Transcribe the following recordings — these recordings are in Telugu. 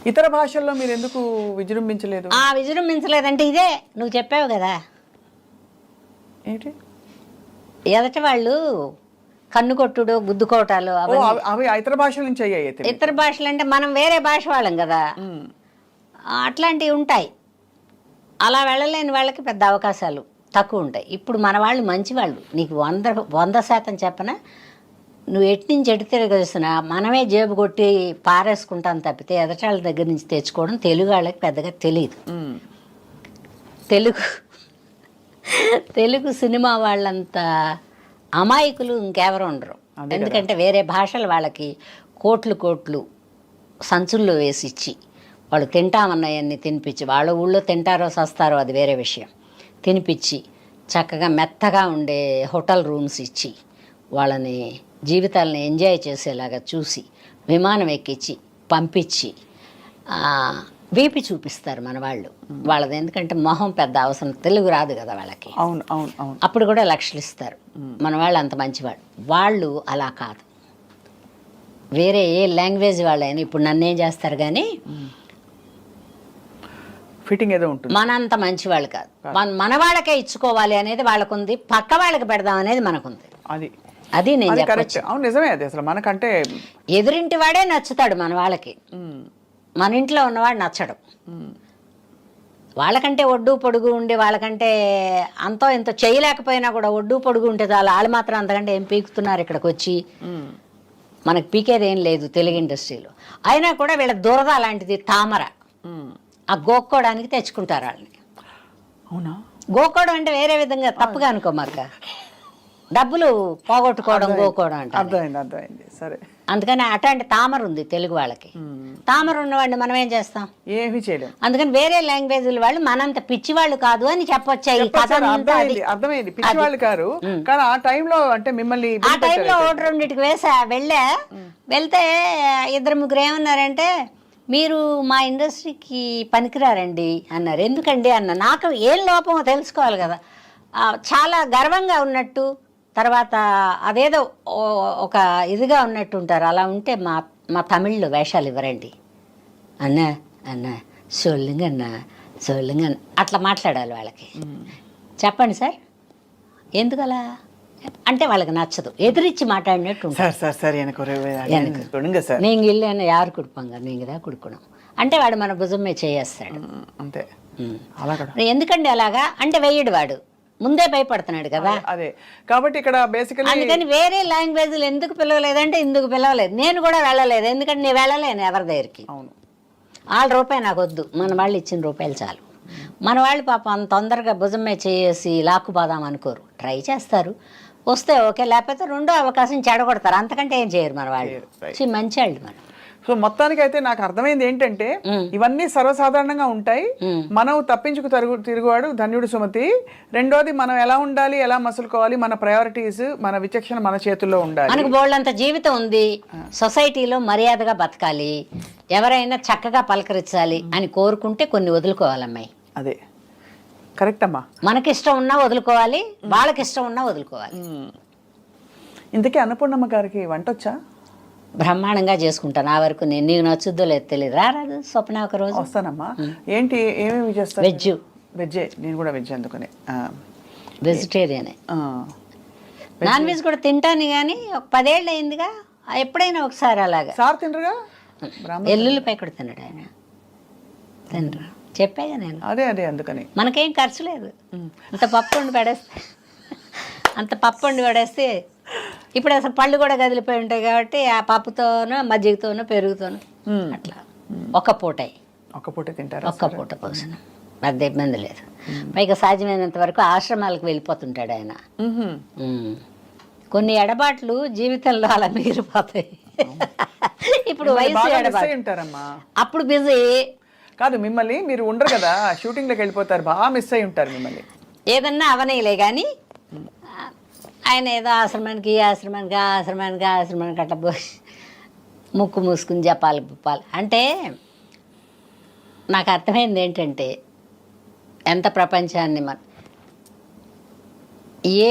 ఇతర భాషల్లో మీరు ఎందుకు విజృంభించలేదు? విజృంభించలేదంటే ఇదే నువ్వు చెప్పావు కదా, ఏంటి ఎదటి వాళ్ళు కన్ను కొట్టుడు గుద్దుకోవటాలు అవి ఇతర భాషల నుంచి అయ్యాయి. ఇతర భాషలు అంటే మనం వేరే భాష వాళ్ళం కదా, అట్లాంటివి ఉంటాయి. అలా వెళ్ళలేని వాళ్ళకి పెద్ద అవకాశాలు తక్కువ ఉంటాయి. ఇప్పుడు మన వాళ్ళు మంచి వాళ్ళు, నీకు 100% చెప్పనా, నువ్వు ఎటు నుంచి ఎటు తిరగేస్తున్నా మనమే జేబు కొట్టి పారేసుకుంటాను తప్పితే ఎదటాళ్ళ దగ్గర నుంచి తెచ్చుకోవడం తెలుగు వాళ్ళకి పెద్దగా తెలియదు. తెలుగు సినిమా వాళ్ళంత అమాయకులు ఇంకెవరు ఉండరు. ఎందుకంటే వేరే భాషలు వాళ్ళకి కోట్లు సంచుల్లో వేసి ఇచ్చి వాళ్ళు తింటామన్నాయన్ని తినిపించి, వాళ్ళ ఊళ్ళో తింటారో సస్తారో అది వేరే విషయం, తినిపించి చక్కగా మెత్తగా ఉండే హోటల్ రూమ్స్ ఇచ్చి వాళ్ళని జీవితాలను ఎంజాయ్ చేసేలాగా చూసి విమానం ఎక్కించి పంపించి వీపి చూపిస్తారు మన వాళ్ళు. వాళ్ళది ఎందుకంటే మొహం పెద్ద అవసరం, తెలుగు రాదు కదా వాళ్ళకి. అవును అవును అవును. అప్పుడు కూడా లక్షలు ఇస్తారు. మన వాళ్ళు అంత మంచివాళ్ళు. వాళ్ళు అలా కాదు, వేరే ఏ లాంగ్వేజ్ వాళ్ళైనా ఇప్పుడు నన్నేం చేస్తారు కానీ ఫిట్టింగ్ ఏదో ఉంటుంది. మనంత మంచివాళ్ళు కాదు. మన వాళ్ళకే ఇచ్చుకోవాలి అనేది వాళ్ళకుంది, పక్క వాళ్ళకి పెడదాం అనేది మనకుంది. అది నేను చెప్పచ్చు. అవును, నిజమే. అది అసలు మనకంటే ఎదురింటి వాడే నచ్చుతాడు మన వాళ్ళకి, మన ఇంట్లో ఉన్నవాడు నచ్చడు. వాళ్ళకంటే ఒడ్డు పొడుగు ఉండి వాళ్ళకంటే అంతో ఎంతో చేయలేకపోయినా కూడా ఒడ్డు పొడుగు ఉంటే చాలా, వాళ్ళు మాత్రం అంతకంటే ఏం పీకుతున్నారు ఇక్కడికి వచ్చి, మనకు పీకేది ఏం లేదు తెలుగు ఇండస్ట్రీలో. అయినా కూడా వీళ్ళ దురద అలాంటిది, తామర. ఆ గోక్కోవడానికి తెచ్చుకుంటారు వాళ్ళని. అవునా? గోక్కోవడం అంటే వేరే విధంగా తప్పుగా అనుకోమాక, డబ్బులు పోగొట్టుకోవడం గోక్కోవడం అంటే. అర్థమైంది. సరే, అందుకని అట్లాంటి తామర ఉంది తెలుగు వాళ్ళకి. తామర ఉన్నవాడిని మనం ఏం చేస్తాం? ఏమి చేయలేం. అందుకని వేరే లాంగ్వేజ్ వాళ్ళు మనంత పిచ్చి వాళ్ళు కాదు అని చెప్పొచ్చా? అర్థమైంది, పిచ్చి వాళ్ళు కాదు. కానీ ఆ టైంలో అంటే మిమ్మల్ని ఆ టైంలో ఒకటి రెండింటికి వెళ్తే 2-3 ఏమన్నారంటే, మీరు మా ఇండస్ట్రీకి పనికిరారండి అన్నారు. ఎందుకండి అన్న, నాకు ఏం లోపమో తెలుసుకోవాలి కదా. చాలా గర్వంగా ఉన్నట్టు, తర్వాత అదేదో ఒక ఇదిగా ఉన్నట్టు ఉంటారు. అలా ఉంటే మా తమిళ్లో వేషాలు ఇవ్వరండి అన్న సోళ్ళంగ అట్లా మాట్లాడాలి వాళ్ళకి. చెప్పండి సార్ ఎందుకు అలా అంటే వాళ్ళకి నచ్చదు, ఎదిరించి మాట్లాడినట్టు నేను ఇల్లు యారు కుడుపాంగా నీంగదా కుడుకున్నాం అంటే వాడు మన భుజమే చేయేస్తాడు అంతే. ఎందుకండి అలాగా అంటే వెయ్యడు, వాడు ముందే భయపడుతున్నాడు కదా. అదే కాబట్టి ఇక్కడ బేసికల్లీ అందుకని వేరే లాంగ్వేజ్లు ఎందుకు పిలవలేదంటే ఇందుకు పిలవలేదు. నేను కూడా వెళ్ళలేదు, ఎందుకంటే నేను వెళ్ళలేను ఎవరి దగ్గరికి. ₹1 నాకు వద్దు, మన వాళ్ళు ఇచ్చిన రూపాయలు చాలు. మన వాళ్ళు పాపం అంత తొందరగా భుజమే చేసి లాక్కుపోదాం అనుకోరు, ట్రై చేస్తారు, వస్తే ఓకే, లేకపోతే రెండో అవకాశం చెడగొడతారు. అంతకంటే ఏం చేయరు మన వాళ్ళు, మంచి వాళ్ళు మనం. సో మొత్తానికి అయితే నాకు అర్థమైంది ఏంటంటే ఇవన్నీ సర్వసాధారణంగా ఉంటాయి. మనం తప్పించుకు తిరుగువాడు ధన్యుడు సుమతి. రెండోది, మనం ఎలా ఉండాలి, ఎలా మసులుకోవాలి, మన ప్రయారిటీస్, మన విచక్షణ మన చేతుల్లో ఉండాలి. మనకు బోల్డంత జీవితం ఉంది, సొసైటీలో మర్యాదగా బతకాలి, ఎవరైనా చక్కగా పలకరించాలి అని కోరుకుంటే కొన్ని వదులుకోవాలమ్మాయి. అదే కరెక్ట్ అమ్మా. మనకిష్టం ఉన్నా వదులుకోవాలి, వాళ్ళకి ఇష్టం ఉన్నా వదులుకోవాలి. ఇంతకీ అన్నపూర్ణమ్మ గారికి వంట వచ్చా? బ్రహ్మాండంగా చేసుకుంటాను. ఆ వరకు నీకు నచ్చుద్దో లేదు తెలియదు. రారాదు స్వప్న ఒక రోజు వస్తానమ్మా. ఏంటి ఏమేమి చేస్తాను? వెజ్జే, నేను కూడా వెజ్, అందుకనే వెజిటేరియనే. నాన్ వెజ్ కూడా తింటాను కానీ ఒక 10 ఏళ్ళు అయిందిగా, ఎప్పుడైనా ఒకసారి అలాగా. సార్ తినరుగా? ఎల్లుల్లిపై కూడా తినడు ఆయన, తినరు చెప్పాగా నేను. అదే అందుకని మనకేం ఖర్చు లేదు. అంత పప్పు వండి పడేస్తే ఇప్పుడు అసలు పళ్ళు కూడా కదిలిపోయి ఉంటాయి కాబట్టి ఆ పప్పుతోనో మజ్జిగతోనో పెరుగుతోనో అట్లా ఒక పూట తింటారు. ఒక్క పూట భోజనం, పెద్ద ఇబ్బంది లేదు. పైగా సాధ్యమైనంత వరకు ఆశ్రమాలకు వెళ్ళిపోతుంటాడు ఆయన. కొన్ని ఎడబాట్లు జీవితంలో అలా మిగిలిపోతాయి. ఇప్పుడు వయసు ఎడబాటు, అప్పుడు బిజీ కాదు. మిమ్మల్ని మీరు ఉండరు కదా, షూటింగ్లోకి వెళ్ళిపోతారు, బాగా మిస్ అయి ఉంటారు మిమ్మల్ని. ఏదన్నా అవనీలే కానీ ఆయన ఏదో ఆశ్రమానికి అట్లా పోయి ముక్కు మూసుకుని చెప్పాలి అంటే నాకు అర్థమైంది ఏంటంటే, ఎంత ప్రపంచాన్ని ఏ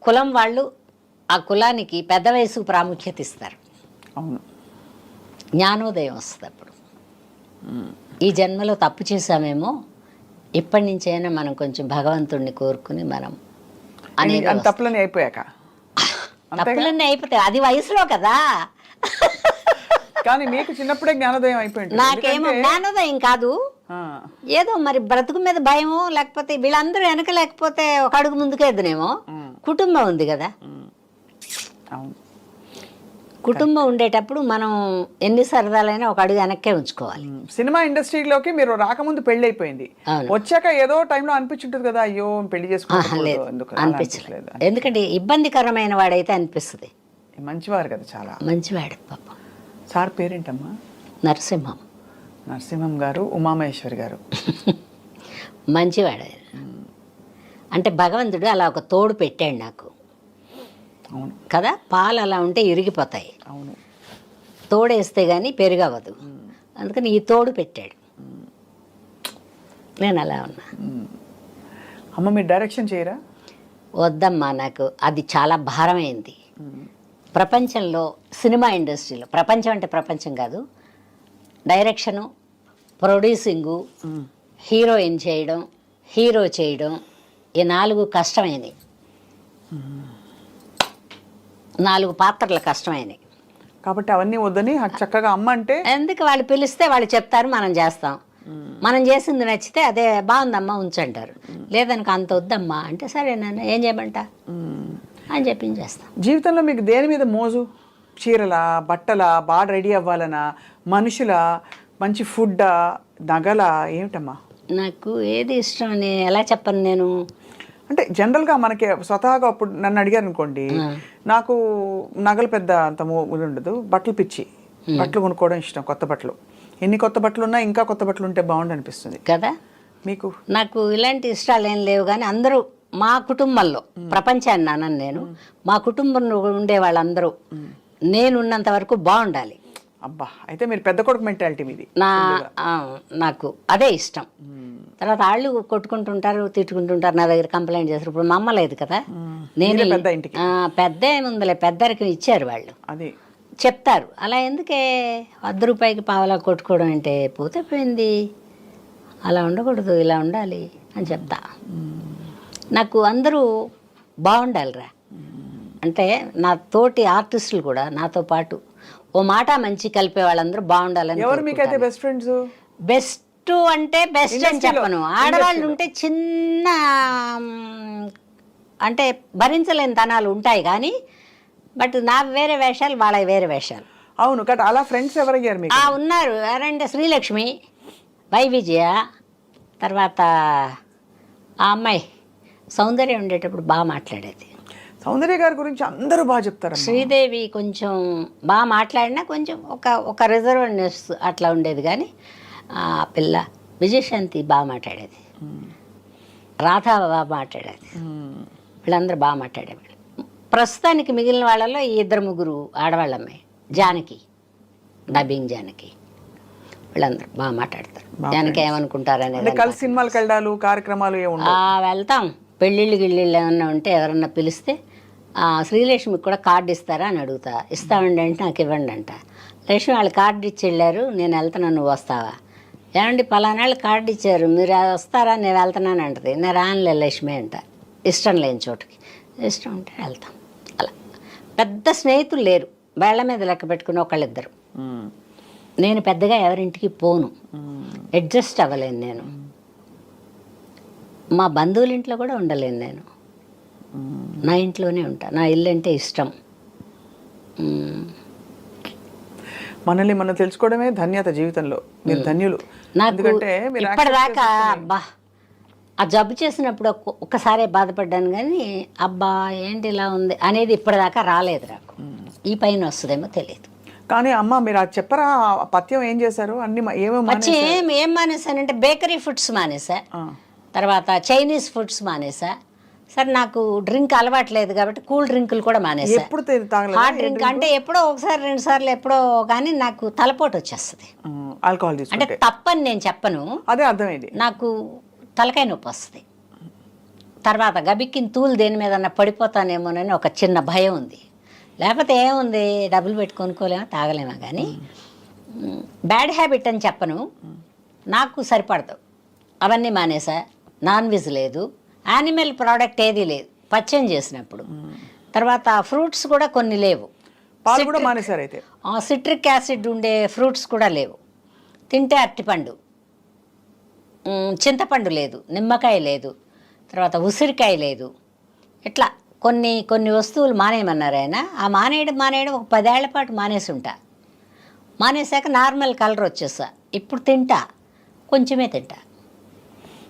కులం వాళ్ళు ఆ కులానికి పెద్ద వయసు ప్రాముఖ్యత ఇస్తారు. అవును. జ్ఞానోదయం వస్తుంది అప్పుడు. ఈ జన్మలో తప్పు చేశామేమో, ఇప్పటి నుంచైనా మనం కొంచెం భగవంతుడిని కోరుకుని మనం అనేది తప్పులన్నీ అయిపోయాక తప్పులన్నీ అయిపోతాయి. అది వయసులో కదా. కానీ మీకు చిన్నప్పుడే జ్ఞానోదయం అయిపోయింది. నాకేమో జ్ఞానోదయం కాదు, ఏదో మరి బ్రతుకు మీద భయమో, లేకపోతే వీళ్ళందరూ వెనక లేకపోతే ఒక అడుగు ముందుకేద్దునేమో. కుటుంబం ఉంది కదా. అవును. కుటుంబం ఉండేటప్పుడు మనం ఎన్ని సరదాలైనా ఒక అడుగు వెనక్కే ఉంచుకోవాలి. సినిమా ఇండస్ట్రీలోకి మీరు రాకముందు పెళ్లి అయిపోయింది, వచ్చాక ఏదో టైంలో అనిపించుంటుంది కదా, అయ్యో పెళ్లి చేసుకోలేదు అనిపించలేదు. ఎందుకంటే ఇబ్బందికరమైన వాడైతే అనిపిస్తుంది. మంచివారు కదా, చాలా మంచివాడు పాపం. సార్ పేరేంటమ్మా? నరసింహం. నరసింహం గారు, ఉమామహేశ్వరి గారు. మంచివాడు. అంటే భగవంతుడు అలా ఒక తోడు పెట్టాడు నాకు. అవును కదా. పాలు అలా ఉంటే ఇరిగిపోతాయి, అవును, తోడేస్తే కానీ పెరుగవదు. అందుకని ఈ తోడు పెట్టాడు. నేను అలా ఉన్నా. అమ్మ మీరు డైరెక్షన్ చేయరా? వద్దమ్మా, నాకు అది చాలా భారమైంది. ప్రపంచంలో సినిమా ఇండస్ట్రీలో, ప్రపంచం అంటే ప్రపంచం కాదు, డైరెక్షను, ప్రొడ్యూసింగు, హీరోయిన్ చేయడం, హీరో చేయడం, ఈ 4 కష్టమైనవి. 4 పాత్రలు కష్టమైనవి. కాబట్టి అవన్నీ వద్దని చక్కగా అమ్మ అంటే ఎందుకు, వాళ్ళు పిలిస్తే వాళ్ళు చెప్తారు, మనం చేస్తాం. మనం చేసింది నచ్చితే అదే బాగుందమ్మా ఉంచంటారు. లేదనుకో అంత వద్దమ్మా అంటే సరేనా ఏం చేయమంటా అని చెప్పి చేస్తాం. జీవితంలో మీకు దేని మీద మోజు? చీరలా, బట్టలా, బాగా రెడీ అవ్వాలనా, మనుషుల, మంచి ఫుడ్డా, నగలా, ఏమిటమ్మా? నాకు ఏది ఇష్టం అని ఎలా చెప్పను నేను. అంటే జనరల్గా మనకి స్వతహాగా అప్పుడు నన్ను అడిగారు అనుకోండి, నాకు నగలు పెద్ద అంత ఉండదు, బట్టలు పిచ్చి, బట్టలు కొనుక్కోవడం ఇష్టం. కొత్త బట్టలు, ఎన్ని కొత్త బట్టలు ఉన్నా ఇంకా కొత్త బట్టలు ఉంటే బాగుండు అనిపిస్తుంది కదా. మీకు? నాకు ఇలాంటి ఇష్టాలు ఏం లేవు, కానీ అందరూ మా కుటుంబంలో, ప్రపంచాన్ని అన్నాను నేను, మా కుటుంబంలో ఉండే వాళ్ళందరూ నేనున్నంత వరకు బాగుండాలి. అబ్బా, అయితే మీరు పెద్ద కొడుకు మెంటాలిటీ మీది. నాకు అదే ఇష్టం. తర్వాత వాళ్ళు కొట్టుకుంటుంటారు, తిట్టుకుంటుంటారు, నా దగ్గర కంప్లైంట్ చేస్తారు. ఇప్పుడు మా అమ్మ లేదు కదా, నేను పెద్ద ఇంటికి పెద్ద ఏముందిలే, పెద్దరికి ఇచ్చారు వాళ్ళు, అది చెప్తారు. అలా ఎందుకే ₹1 పావలా కొట్టుకోవడం అంటే, పోతే పోయింది, అలా ఉండకూడదు, ఇలా ఉండాలి అని చెప్తా. నాకు అందరూ బాగుండాలిరా. అంటే నా తోటి ఆర్టిస్టులు కూడా నాతో పాటు ఓ మాట మంచి కలిపే వాళ్ళందరూ బాగుండాలని. ఎవరు మీకైతే బెస్ట్ ఫ్రెండ్స్? బెస్ట్ అంటే బెస్ట్ అని చెప్పను. ఆడవాళ్ళు ఉంటే చిన్న అంటే భరించలేని తనాలు ఉంటాయి, కానీ బట్ నా వేరే వేషాలు, వాళ్ళ వేరే వేషాలు. అవును కదా. అలా ఫ్రెండ్స్ ఎవరయ్యారు మీకు? ఉన్నారు. ఎవరంటే శ్రీలక్ష్మి, విజయ, తర్వాత ఆ అమ్మాయి సౌందర్య ఉండేటప్పుడు బాగా మాట్లాడేది. సౌందర్య గారి గురించి అందరూ బాగా చెప్తారు. శ్రీదేవి కొంచెం బాగా మాట్లాడినా కొంచెం ఒక రిజర్వ్నెస్ అట్లా ఉండేది, కానీ ఆ పిల్ల విజయశాంతి బాగా మాట్లాడేది, రాధా బాగా మాట్లాడేది, వీళ్ళందరూ బాగా మాట్లాడేవాళ్ళు. ప్రస్తుతానికి మిగిలిన వాళ్ళలో ఈ 2-3 ఆడవాళ్ళమ్మాయి, జానకి, డబ్బింగ్ జానకి, వీళ్ళందరూ బాగా మాట్లాడతారు. జానకి ఏమనుకుంటారనేది. కలిసి సినిమాలకు వెళ్ళాలి, కార్యక్రమాలు వెళ్తాం. పెళ్ళిళ్ళు గిళ్ళిళ్ళు ఏమన్నా ఉంటే ఎవరన్నా పిలిస్తే శ్రీలక్ష్మికి కూడా కార్డు ఇస్తారా అని అడుగుతా. ఇస్తామండి అంటే నాకు ఇవ్వండి అంట. లక్ష్మి వాళ్ళు కార్డు ఇచ్చి వెళ్ళారు, నేను వెళ్తున్నాను, నువ్వు వస్తావా? ఏమండి పలానాళ్ళు కార్డు ఇచ్చారు, మీరు వస్తారా, నేను వెళ్తున్నాను అంటది. నేను రానులే లక్ష్మి అంట. ఇష్టం లేని చోటుకి, ఇష్టం ఉంటే వెళ్తాం. అలా పెద్ద స్నేహితులు లేరు, వేళ్ల మీద లెక్క పెట్టుకుని ఒకళ్ళిద్దరు. నేను పెద్దగా ఎవరింటికి పోను, అడ్జస్ట్ అవ్వలేను నేను. మా బంధువుల ఇంట్లో కూడా ఉండలేను నేను, నా ఇంట్లోనే ఉంటా. నా ఇల్లు అంటే ఇష్టం. మనల్ని మనం తెలుసుకోవడమే ధన్యత జీవితంలో. మీరు ధన్యులు. నాకు ఇప్పటిదాకా అబ్బా ఆ జబ్బు చేసినప్పుడు ఒక్కసారే బాధపడ్డాను, కానీ అబ్బా ఏంటి ఇలా ఉంది అనేది ఇప్పటిదాకా రాలేదు నాకు. ఈ పైన వస్తుందేమో తెలియదు. కానీ అమ్మ మీరు అది చెప్పరా, పథ్యం ఏం చేశారు? అన్ని ఏం మానేశానంటే బేకరీ ఫుడ్స్ మానేసా, తర్వాత చైనీస్ ఫుడ్స్ మానేసా. సరే నాకు డ్రింక్ అలవాట్లేదు కాబట్టి కూల్ డ్రింకులు కూడా మానేసా. హాట్ డ్రింక్ అంటే ఎప్పుడో 1-2 సార్లు ఎప్పుడో, కానీ నాకు తలపోటు వచ్చేస్తుంది. ఆల్కహాల్ అంటే తప్పని నేను చెప్పను, అదే అర్థమైంది. నాకు తలకాయ నొప్పి వస్తుంది. తర్వాత గబిక్కిన తూలు దేని మీద పడిపోతానేమోనని ఒక చిన్న భయం ఉంది. లేకపోతే ఏముంది, డబ్బులు పెట్టి కొనుక్కోలేమా, తాగలేమా. కానీ బ్యాడ్ హ్యాబిట్ అని చెప్పను, నాకు సరిపడదు. అవన్నీ మానేసా. నాన్ వెజ్ లేదు, యానిమల్ ప్రోడక్ట్ ఏదీ లేదు పచ్చని చేసినప్పుడు. తర్వాత ఫ్రూట్స్ కూడా కొన్ని లేవు. పాలు కూడా మానేశారు అయితే? సిట్రిక్ యాసిడ్ ఉండే ఫ్రూట్స్ కూడా లేవు. తింటే అరటిపండు, చింతపండు లేదు, నిమ్మకాయ లేదు, తర్వాత ఉసిరికాయ లేదు. ఇట్లా కొన్ని కొన్ని వస్తువులు మానేయమన్నారు ఆయన. ఆ మానేయడం ఒక 10 ఏళ్ల పాటు మానేసి ఉంటా. మానేశాక నార్మల్ కలర్ వచ్చేసా. ఇప్పుడు తింటా, కొంచెమే తింటా.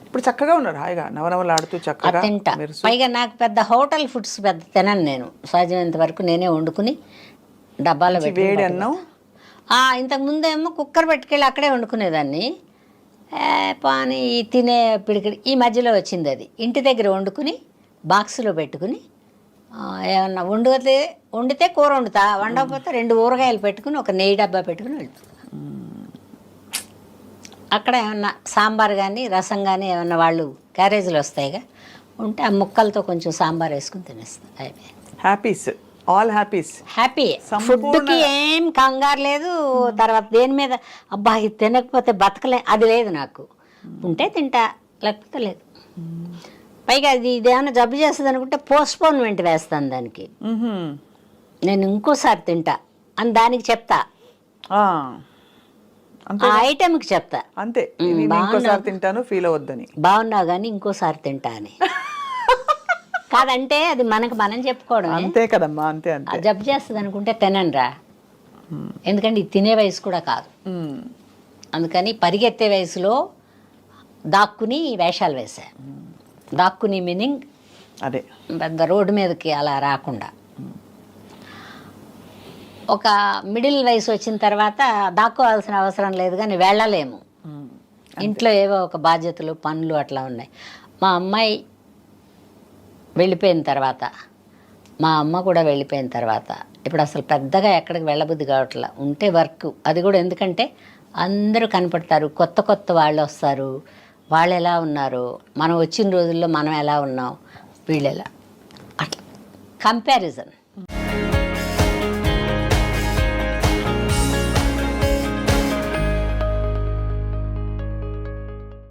ఇప్పుడు చక్కగా ఉన్నారు, హాయిగా నవనవలాడుతూ చక్కగా తింటా. పైగా నాకు పెద్ద హోటల్ ఫుడ్స్ పెద్ద తినను నేను. సాధ్యమైనంత వరకు నేనే వండుకుని డబ్బాలో పెట్టి. ఇంతకుముందేమో కుక్కర్ పెట్టుకెళ్ళి అక్కడే వండుకునేదాన్ని. పాని తినే పిడికిడి ఈ మధ్యలో వచ్చింది అది. ఇంటి దగ్గర వండుకుని బాక్సులో పెట్టుకుని ఏమన్నా వండితే కూర వండుతా, వండకపోతే 2 ఊరగాయలు పెట్టుకుని ఒక నెయ్యి డబ్బా పెట్టుకుని వెళ్తా. అక్కడ ఏమన్నా సాంబార్ కానీ రసం కానీ ఏమన్నా వాళ్ళు క్యారేజీలు వస్తాయిగా ఉంటే ఆ ముక్కలతో కొంచెం సాంబార్ వేసుకుని తినేస్తాం. అయిపోయి హ్యాపీస్, ఆల్ హ్యాపీస్. హ్యాపీ. ఫుడ్కి ఏం కంగారు లేదు. తర్వాత దేని మీద అబ్బా ఇది తినకపోతే బతకలే అది లేదు నాకు. ఉంటే తింటా, లేకపోతే లేదు. పైగా ఇదేమైనా జబ్బు చేస్తుంది అనుకుంటే పోస్ట్పోన్మెంట్ వేస్తాను దానికి. నేను ఇంకోసారి తింటా అని దానికి చెప్తా, ఆ ఐటెంకి చెప్తా. అంతే, ఇంకోసారి తింటాను ఫీల్ అవద్దని. బాగున్నావు కానీ ఇంకోసారి తింటా అని కాదంటే అది మనం చెప్పుకోవడం. అంతే కదమ్మా, అంతే అంతే. జబ్బు చేస్తుంది అనుకుంటే తిననురా. ఎందుకంటే ఇది తినే వయసు కూడా కాదు. అందుకని పరిగెత్తే వయసులో దాక్కుని వేషాలు వేసా. దాక్కుని మీనింగ్ అదే పెద్ద రోడ్డు మీదకి అలా రాకుండా. ఒక మిడిల్ వయసు వచ్చిన తర్వాత దాక్కోవాల్సిన అవసరం లేదు, కానీ వెళ్ళలేము. ఇంట్లో ఏవో ఒక బాధ్యతలు పనులు అట్లా ఉన్నాయి. మా అమ్మాయి వెళ్ళిపోయిన తర్వాత, మా అమ్మ కూడా వెళ్ళిపోయిన తర్వాత ఇప్పుడు అసలు పెద్దగా ఎక్కడికి వెళ్ళబుద్ధి కావట్లా. ఉంటే వర్క్, అది కూడా ఎందుకంటే అందరూ కనపడతారు, కొత్త కొత్త వాళ్ళు వస్తారు. వాళ్ళు ఎలా ఉన్నారు, మనం వచ్చిన రోజుల్లో మనం ఎలా ఉన్నాం, వీళ్ళు ఎలా, అట్లా కంపారిజన్.